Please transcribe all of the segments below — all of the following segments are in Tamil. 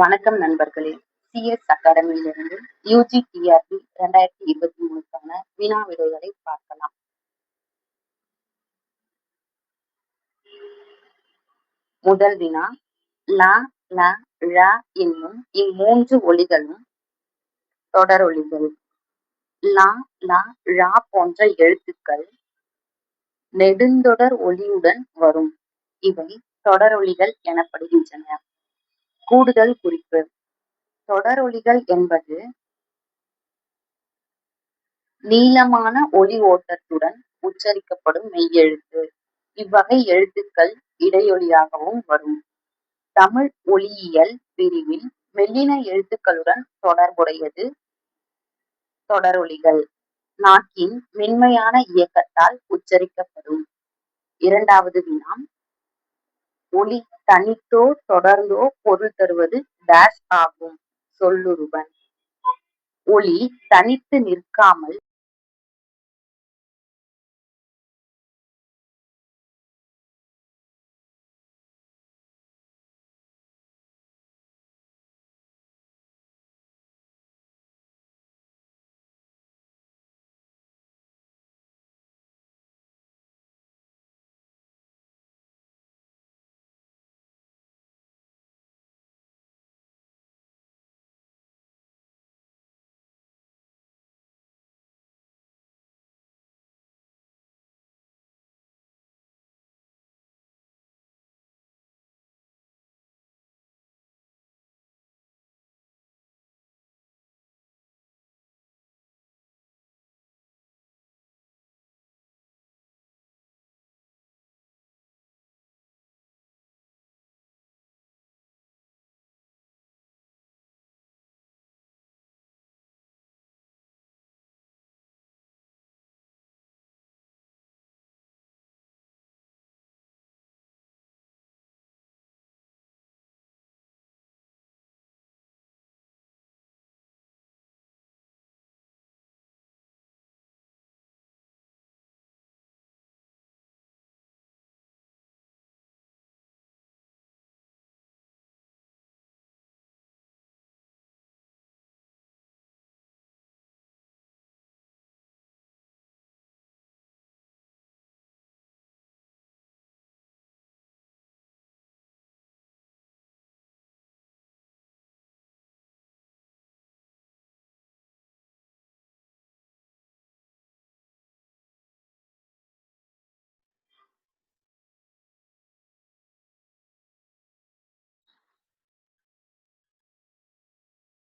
வணக்கம் நண்பர்களே! CS அகாடமியிலிருந்து UG TRB 2023க்கான வினா விடைகளை பார்க்கலாம். முதல் வினா, ல, ல, ழ என்னும் இம்மூன்று ஒலிகளும் தொடரொலிகள். ல, ல, ழ போன்ற எழுத்துக்கள் நெடுந்தொடர் ஒலியுடன் வரும். இவை தொடரொலிகள் எனப்படுகின்றன. கூடுதல் குறிப்பு: தொடரொலிகள் என்பது நீளமான ஒலி ஓட்டத்துடன் உச்சரிக்கப்படும் மெய்யெழுத்து. இவ்வகை எழுத்துக்கள் இடையொலியாகவும் வரும். தமிழ் ஒலியியல் பிரிவில் மெல்லின எழுத்துக்களுடன் தொடர்புடையது தொடரொலிகள். நாக்கின் மென்மையான இயக்கத்தால் உச்சரிக்கப்படும். இரண்டாவது வினா, ஒலி தனித்தோ தொடர்ந்தோ பொருள் தருவது டேஷ் ஆகும். சொல்லுருவன். ஒலி தனித்து நிற்காமல்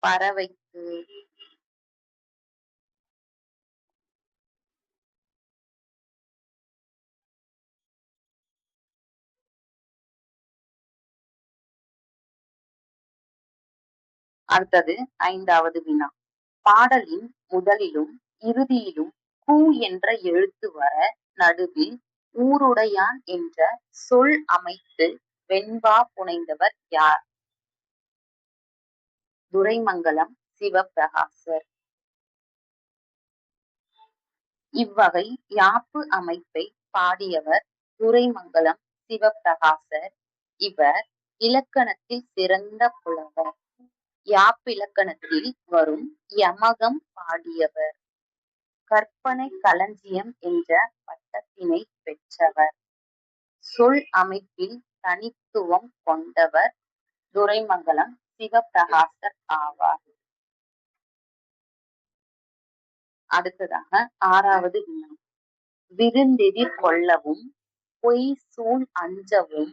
பறவைக்கு. அடுத்தது 5வது வினா, பாடலின் முதலிலும் இறுதியிலும் கு என்ற எழுத்து வர நடுவில் ஊருடையான் என்ற சொல் அமைத்து வெண்பா புனைந்தவர் யார்? துரைமங்கலம் சிவப்பிரகாசர். இவ்வகை யாப்பு அமைப்பை பாடியவர் துரைமங்கலம் சிவப்பிரகாசர். இவர் இலக்கணத்தில் சிறந்த புலவர். யாப்பிலக்கணத்தில் வரும் யமகம் பாடியவர். கற்பனை களஞ்சியம் என்ற பட்டத்தினை பெற்றவர். சொல் அமைப்பில் தனித்துவம் கொண்டவர் துரைமங்கலம் சிவப்பிரகாசர் ஆவார். அடுத்ததாக 6வது வினா, விருந்தெதிர் கொள்ளவும் பொய் சூழ் அஞ்சவும்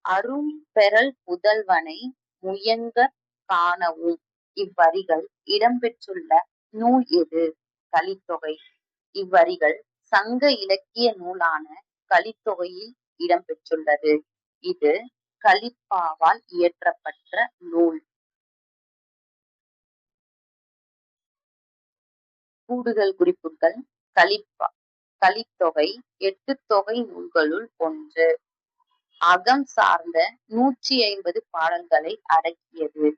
அரும் பெறல் புதல்வனை முயங்கக் காணவும் இவ்வரிகள் இடம்பெற்றுள்ள நூல் எது? கலித்தொகை. இவ்வரிகள் சங்க இலக்கிய நூலான கலித்தொகையில் இடம்பெற்றுள்ளது. இது கலிப்பாவால் இயற்றப்பட்ட நூல். கூடுதல் குறிப்புகள்: கலிப்பா கலித்தொகை 8 தொகை நூல்களுள் ஒன்று. அகம் சார்ந்த 150 பாடல்களை அடக்கியது.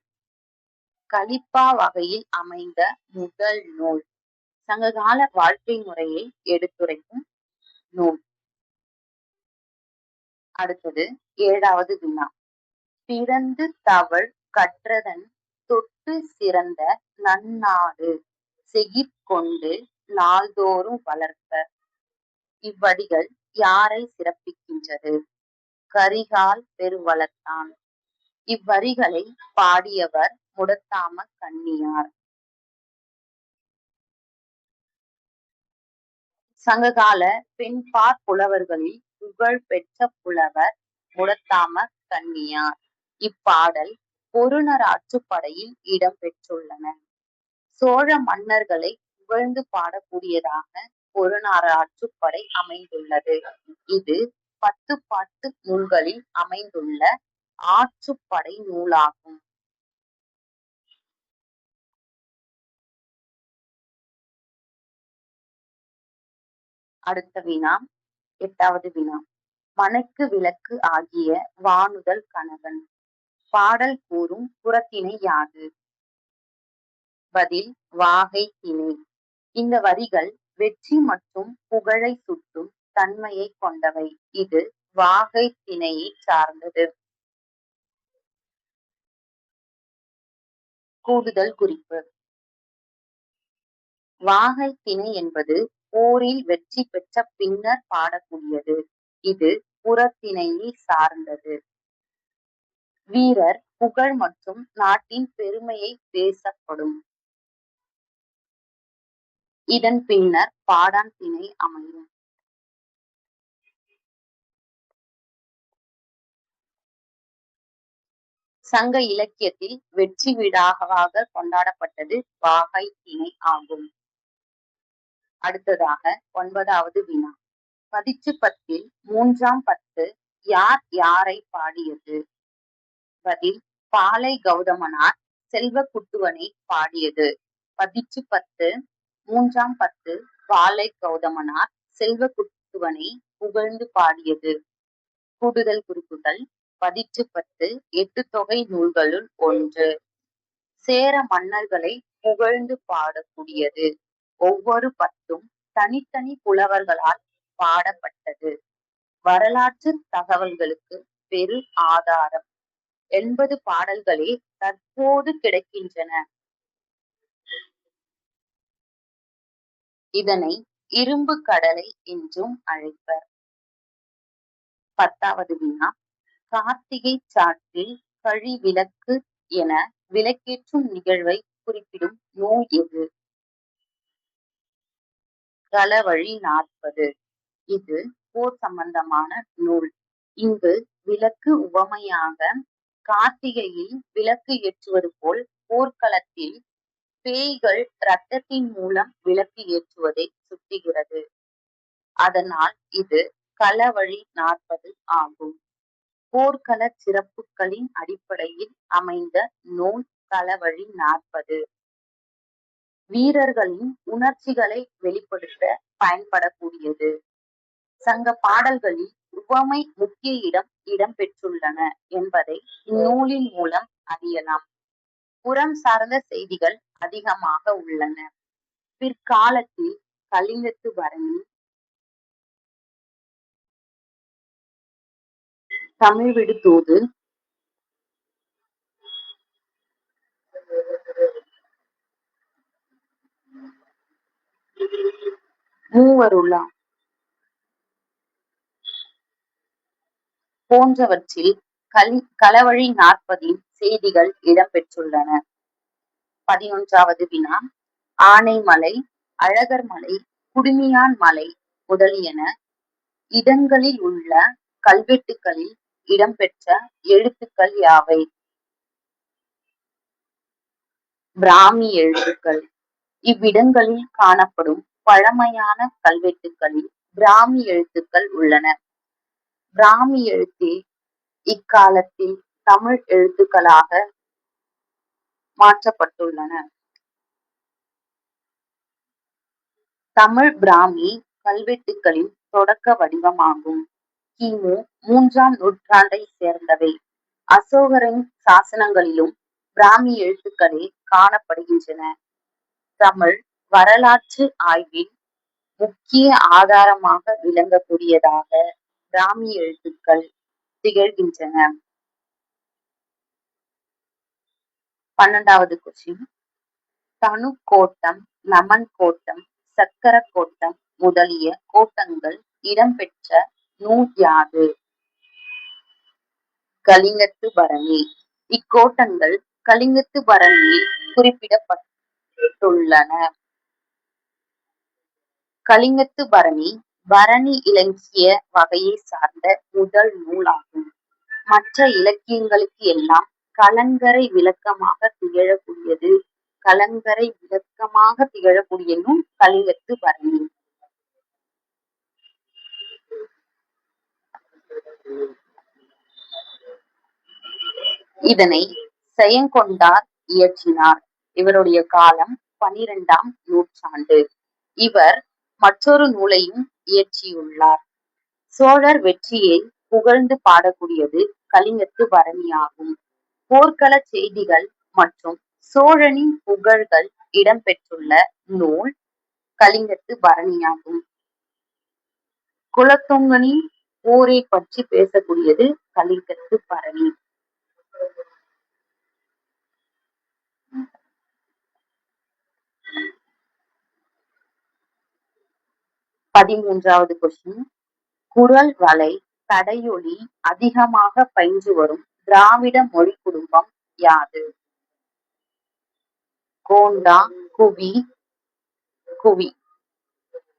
கலிப்பா வகையில் அமைந்த முதல் நூல். சங்ககால வாழ்க்கை முறையை எடுத்துரைக்கும் நூல். அடுத்தது 7வது வினா, பிறந்து தவழ் கற்றதன் தொட்டுச் சிறந்த நன்னாடு செயிர்கொண்டு நாள்தோறும் வளர்ப்ப. இவ்வடிகள் யாரைச் சிறப்பிக்கின்றது? கரிகால் பெருவளத்தான். இவ்வரிகளைப் பாடியவர் முடத்தாம கண்ணியார். சங்ககால பெண்பாற் புலவர்களில் புகழ்பெற்ற புலவர் முடத்தாம கண்ணியார். இப்பாடல் பொருநராற்றுப்படையில் இடம்பெற்றுள்ளன. சோழ மன்னர்களைப் புகழ்ந்து பாடக்கூடியதாக பொருநராற்றுப்படை அமைந்துள்ளது. இது 10 பாட்டு நூல்களில் அமைந்துள்ள ஆற்றுப்படை நூலாகும். அடுத்த வினா 8வது வினா. மணக்கு விளக்கு ஆகிய வானுதல் கணவன். பாடல் கூறும் புறத்திணை யாது? பதில் வாகை திணை. இந்த வரிகள் வெற்றி மற்றும் புகழைச் சுட்டும் தன்மையைக் கொண்டவை. இது வாகை திணையைச் சார்ந்தது. கூடுதல் குறிப்பு. வாகை திணை என்பது போரில் வெற்றி பெற்ற பின்னர் பாடக்கூடியது. இது புறத்திணையை சார்ந்தது. வீரர் புகழ் மற்றும் நாட்டின் பெருமையை பேசப்படும். இதன் பின்னர் பாடாண் திணை அமையும். சங்க இலக்கியத்தில் வெற்றி விழாவாக கொண்டாடப்பட்டது வாகை திணை ஆகும். அடுத்ததாக 9வது வினா. பதிற்றுப்பத்தில் 3ஆம் பத்து யார் யாரைப் பாடியது? பதில் பாலை கௌதமனார் செல்வக்குட்டுவனைப் பாடியது. பதிற்றுப்பத்து 3ஆம் பத்து பாலை கௌதமனார் செல்வக்குட்டுவனை புகழ்ந்து பாடியது. கூடுதல் குறிப்புகள். பதிற்றுப்பத்து 8 தொகை நூல்களுள் ஒன்று. சேர மன்னர்களை புகழ்ந்து பாடக்கூடியது. ஒவ்வொரு பத்தும் தனித்தனி புலவர்களால் பாடப்பட்டது. வரலாற்று தகவல்களுக்கு பெரு ஆதாரம். 80 பாடல்களே தற்போது கிடைக்கின்றன. இதனை இரும்பு கடலை என்றும் அழைப்பர். 10வது வினா. கார்த்திகை சாற்றில் கழிவிளக்கு என விளக்கேற்றும் நிகழ்வை குறிப்பிடும் நூல் எது? களவழி 40. இது போர் சம்பந்தமான நூல். இங்கு விளக்கு உவமையாக கார்த்திகையில் விளக்கு ஏற்றுவது போல் போர்க்களத்தில் பேய்கள் இரத்தத்தின் மூலம் விளக்கு ஏற்றுவதை சுட்டுகிறது. அதனால் இது களவழி 40 ஆகும். போர்க்கள சிறப்புகளின் அடிப்படையில் அமைந்த நூல் களவழி 40. வீரர்களின் உணர்ச்சிகளை வெளிப்படுத்த பயன்படக்கூடியது. சங்க பாடல்களில் உவமை முக்கிய இடம்பெற்றுள்ளன என்பதை இந்நூலின் மூலம் அறியலாம். புறம் சார்ந்த செய்திகள் அதிகமாக உள்ளன. பிற்காலத்தில் கலிங்கத்து பரணி, தமிழ்விடு தூது, மூவருலா போன்றவற்றில் களவழி 40 செய்திகள் இடம்பெற்றுள்ளன. 11வது வினா. ஆனைமலை, அழகர்மலை, குடுமியான் மலை முதலியன இடங்களில் உள்ள கல்வெட்டுகளில் இடம்பெற்ற எழுத்துக்கள் யாவை? பிராமி எழுத்துக்கள். இவ்விடங்களில் காணப்படும் பழமையான கல்வெட்டுகளில் பிராமி எழுத்துக்கள் உள்ளன. பிராமி எழுத்தே இக்காலத்தில் தமிழ் எழுத்துக்களாக மாற்றப்பட்டுள்ளன. தமிழ் பிராமி கல்வெட்டுக்களின் தொடக்க வடிவமாகும். கிமு 3ஆம் நூற்றாண்டைச் சேர்ந்தவை. அசோகரின் சாசனங்களிலும் பிராமி எழுத்துக்களே காணப்படுகின்றன. தமிழ் வரலாற்று ஆய்வில் முக்கிய ஆதாரமாக விளங்கக்கூடியதாக பிராமி எழுத்துக்கள் திகழ்கின்றன. 12வது கொஸ்டின். தனு கோட்டம், நமன் கோட்டம், சக்கர கோட்டம் முதலிய கோட்டங்கள் இடம்பெற்ற நூல் யாது? கலிங்கத்து பரணி. இக்கோட்டங்கள் கலிங்கத்து பரணியில் குறிப்பிடப்பட்டுள்ளன. கலிங்கத்து பரணி பரணி இலக்கிய வகையைச் சார்ந்த முதல் நூலாகும். மற்ற இலக்கியங்களுக்கு எல்லாம் கலங்கரை விளக்கமாகத் திகழக்கூடிய நூல் கலிங்கத்து பரணி. இதனை செயங்கொண்டார் இயற்றினார். இவருடைய காலம் 12ஆம் நூற்றாண்டு. இவர் மற்றொரு நூலையும் இயற்றியுள்ளார். சோழர் வெற்றியை புகழ்ந்து பாடக்கூடியது கலிங்கத்து பரணியாகும். போர்க்களச் செய்திகள் மற்றும் சோழனின் புகழ்கள் இடம்பெற்றுள்ள நூல் கலிங்கத்து பரணியாகும். குலோத்துங்கனின் போரைப் பற்றி பேசக்கூடியது கலிங்கத்து பரணி. 13வது கொஸ்டின். குரல் வளை தடையொலி அதிகமாக பயின்று வரும் திராவிட மொழிக் குடும்பம் யாது? கோண்டா, குவி, குவி.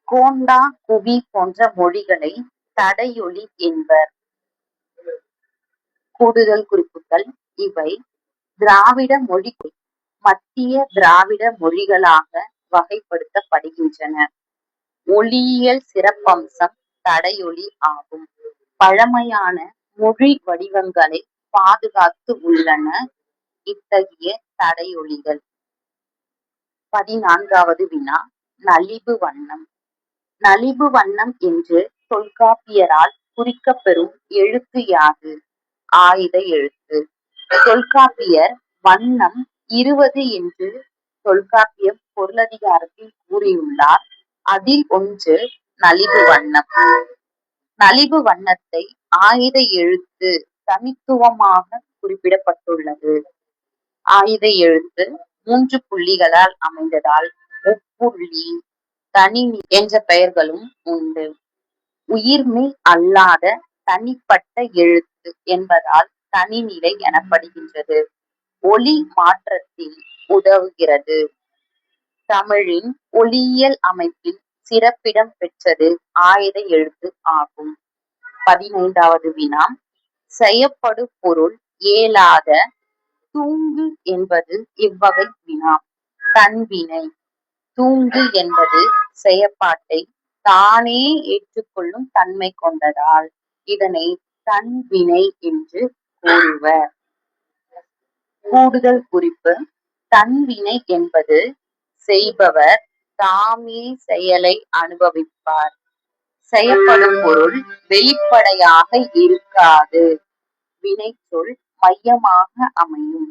கோண்டா, குவி போன்ற மொழிகளை தடையொலி என்பர். கூடுதல் குறிப்புகள். இவை திராவிட மொழி மத்திய திராவிட மொழிகளாக வகைப்படுத்தப்படுகின்றன. ஒலியியல் சிறப்பம்சம் தடையொலி ஆகும். பழமையான மொழி வடிவங்களை பாதுகாத்து உள்ளன இத்தகைய தடையொலிகள். 14வது வினா. நலிபு வண்ணம். நலிபு வண்ணம் என்று தொல்காப்பியரால் குறிக்கப்பெறும் எழுத்து யாது? ஆயுத எழுத்து. தொல்காப்பியர் வண்ணம் 20 என்று தொல்காப்பியம் பொருளதிகாரத்தில் கூறியுள்ளார். அதில் ஒன்று நலிபு வண்ணம். நலிபு வண்ணத்தை ஆயுத எழுத்து தனித்துவமாக குறிப்பிடப்பட்டுள்ளது. ஆயுத எழுத்து 3 புள்ளிகளால் அமைந்ததால் முப்புள்ளி, தனிநிலை என்ற பெயர்களும் உண்டு. உயிர்மெய் அல்லாத தனிப்பட்ட எழுத்து என்பதால் தனிநிலை எனப்படுகின்றது. ஒலி மாற்றத்தில் உதவுகிறது. தமிழின் ஒலியியல் அமைப்பில் சிறப்பிடம் பெற்றது ஆயுத எழுத்து ஆகும். 15வது வினா. செயப்படு பொருள் ஏலாத தூங்கு என்பது இவ்வகை வினா. தன்வினை. தூங்கு என்பது செயப்பாட்டை தானே ஏற்றுக்கொள்ளும் தன்மை கொண்டதால் இதனை தன்வினை என்று கூறுவர். கூடுதல் குறிப்பு. தன்வினை என்பது செய்பவர் தாமே செயலை அனுபவிப்பார். செயப்படும் பொருள் வெளிப்படையாக இருக்காது. வினைச்சொல் மையமாக அமையும்.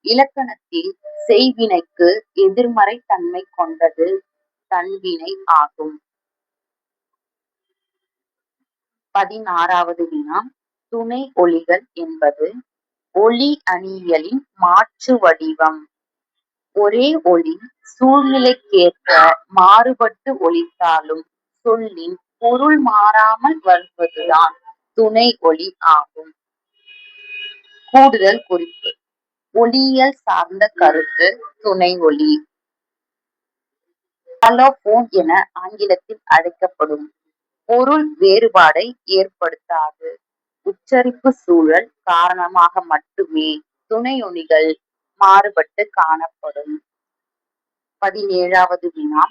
இலக்கணத்தில் செய்வினைக்கு எதிர்மறை தன்மை கொண்டது தன்வினை ஆகும். 16வது வினா. துணை ஒலிகள் என்பது ஒலி அணியியலின் மாற்று வடிவம். ஒரே ஒலி சூழ்நிலைக்கேற்ப மாறுபட்டு ஒலித்தாலும் சொல்லின் பொருள் மாறாமல் வருவதுதான் துணை ஒலி ஆகும். கூடுதல் குறிப்பு. ஒலியியல் சார்ந்த கருத்து துணை ஒலி. அலோபோன் என ஆங்கிலத்தில் அழைக்கப்படும். பொருள் வேறுபாடை ஏற்படுத்தாது. உச்சரிப்பு சூழல் காரணமாக மட்டுமே துணையொலிகள் மாறுபட்டு காணப்படும். 17வது வினா.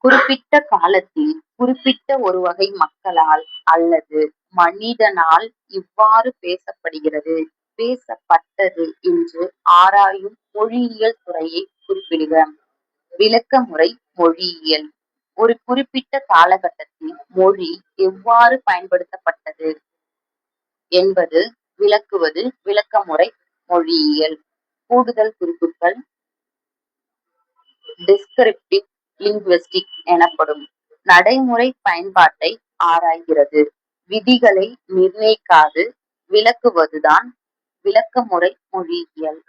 குறிப்பிட்ட காலத்தில் குறிப்பிட்ட ஒரு வகை மக்களால் அல்லது மனிதனால் இவ்வாறு பேசப்படுகிறது, பேசப்பட்டது என்று ஆராயும் மொழியியல் துறையை குறிப்பிடுக. விளக்கமுறை மொழியியல். ஒரு குறிப்பிட்ட காலகட்டத்தில் மொழி எவ்வாறு பயன்படுத்தப்பட்டது என்பது விளக்குவது விளக்கமுறை மொழியியல். கூடுதல் குறிப்புகள். டிஸ்கிரிப்டிவ் லிங்குவிஸ்டிக் எனப்படும். நடைமுறை பயன்பாட்டை ஆராய்கிறது. விதிகளை நிர்ணயிக்காது விளக்குவதுதான் விளக்கமுறை மொழியியல்.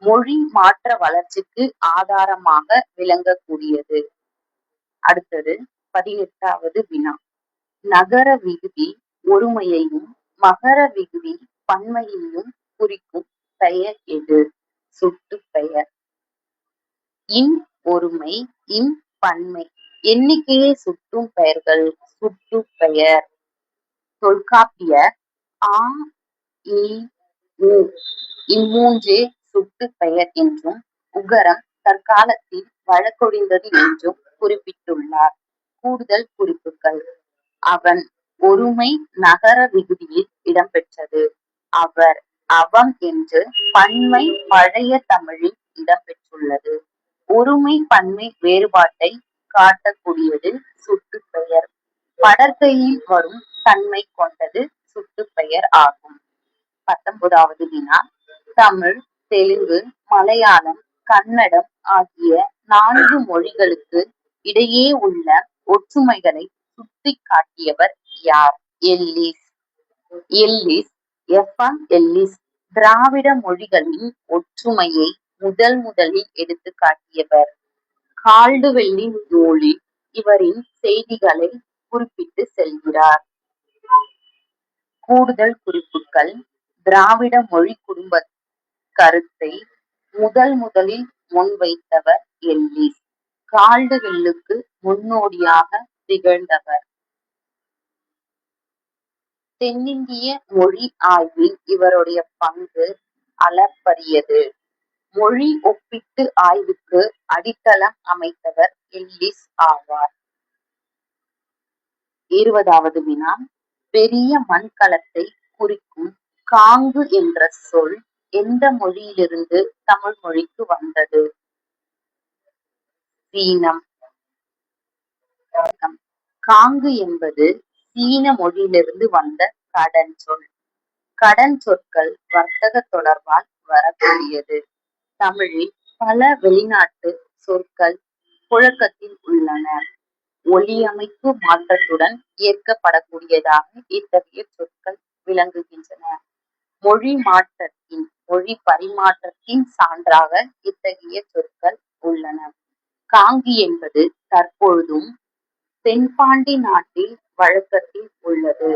மொழி மாற்ற வளர்ச்சிக்கு ஆதாரமாக விளங்கக்கூடியது. அடுத்தது 18வது வினா. நகர விகுதி ஒருமையையும் மகர விகுதி பன்மையையும் குறிக்கும் பெயர் எது? சுட்டுப் பெயர். இன் ஒருமை, இம் பன்மை எண்ணிக்கையை சுட்டும் பெயர்கள் சுட்டுப் பெயர். தொல்காப்பியர் ஆ, இ, உ இம்மூன்றே சுட்டுப் பெயர் என்றும், உகரம் தற்காலத்தில் வழக்கொழிந்தது என்றும் குறிப்பிட்டுள்ளார். கூடுதல் குறிப்புகள். அவன் ஒருமை நகர விகுதியில் இடம்பெற்றது. அவர், அவம் என்று பன்மை பழைய தமிழில் இடம்பெற்றுள்ளது. ஒருமை பன்மை வேறுபாட்டை காட்டக்கூடியது சுட்டுப் பெயர். படர்க்கையில் வரும் தன்மை கொண்டது சுட்டுப் பெயர் ஆகும். 19வது வினா. தமிழ், தெலுங்கு, மலையாளம், கன்னடம் ஆகிய 4 மொழிகளுக்கு இடையே உள்ள ஒற்றுமைகளை சுட்டிக் காட்டியவர் யார்? Ellis. Ellis, F. M. Ellis திராவிட மொழிகளின் ஒற்றுமையை முதலில் எடுத்துக் காட்டியவர். கால்டுவெல்லின் நூலில் இவரின் செய்திகளை குறிப்பிட்டு செல்கிறார். கூடுதல் குறிப்புகள். திராவிட மொழிக் குடும்பக் கருத்தை முதலில் முன்வைத்தவர் எல்லிஸ். கால்டுவெல்லுக்கு முன்னோடியாக திகழ்ந்தவர். தென்னிந்திய மொழி ஆய்வில் இவருடைய பங்கு அளப்பரியது. மொழி ஒப்பீட்டு ஆய்வுக்கு அடித்தளம் அமைத்தவர் எல்லிஸ் ஆவார். 20வது வினா. பெரிய மண்கலத்தை குறிக்கும் காங்கு என்ற சொல் எந்த மொழியிலிருந்து தமிழ் மொழிக்கு வந்தது? சீனம். காங்கு என்பது சீன மொழியிலிருந்து வந்த கடன் சொல். கடன் சொற்கள் வர்த்தக தொடர்பால் வரக்கூடியது. தமிழில் பல வெளிநாட்டு சொற்கள் புழக்கத்தில் உள்ளன. ஒலியமைப்பு மாற்றத்துடன் ஏற்கப்படக்கூடியதாக இத்தகைய சொற்கள் விளங்குகின்றன. மொழி பரிமாற்றத்தின் சான்றாக இத்தகைய சொற்கள் உள்ளன. காங்கி என்பது தற்பொழுதும் தென்பாண்டி நாட்டில் வழக்கத்தில் உள்ளது.